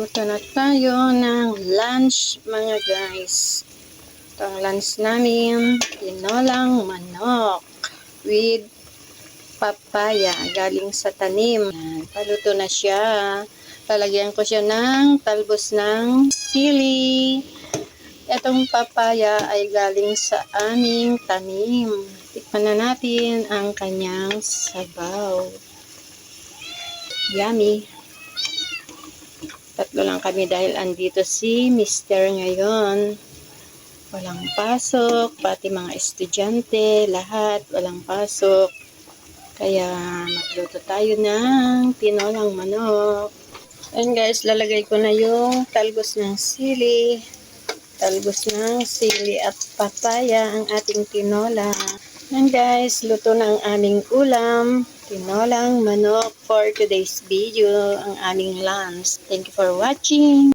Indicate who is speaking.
Speaker 1: Punta na tayo ng lunch mga guys. Ito ang lunch namin. Tinolang manok with papaya galing sa tanim. Yan, paluto na siya. Lalagyan ko siya ng talbos ng sili. Itong papaya ay galing sa aming tanim. Tikman na natin ang kanyang sabaw. Yummy! Tatlo lang kami dahil andito si Mr. ngayon. Walang pasok, pati mga estudyante, lahat walang pasok. Kaya magluto tayo ng tinolang manok. Ayan guys, lalagay ko na yung talbos ng sili. Talbos ng sili at papaya ang ating tinola. Ayan guys, luto na ang aming ulam. Tinolang manok for today's video, ang aming lunch. Thank you for watching.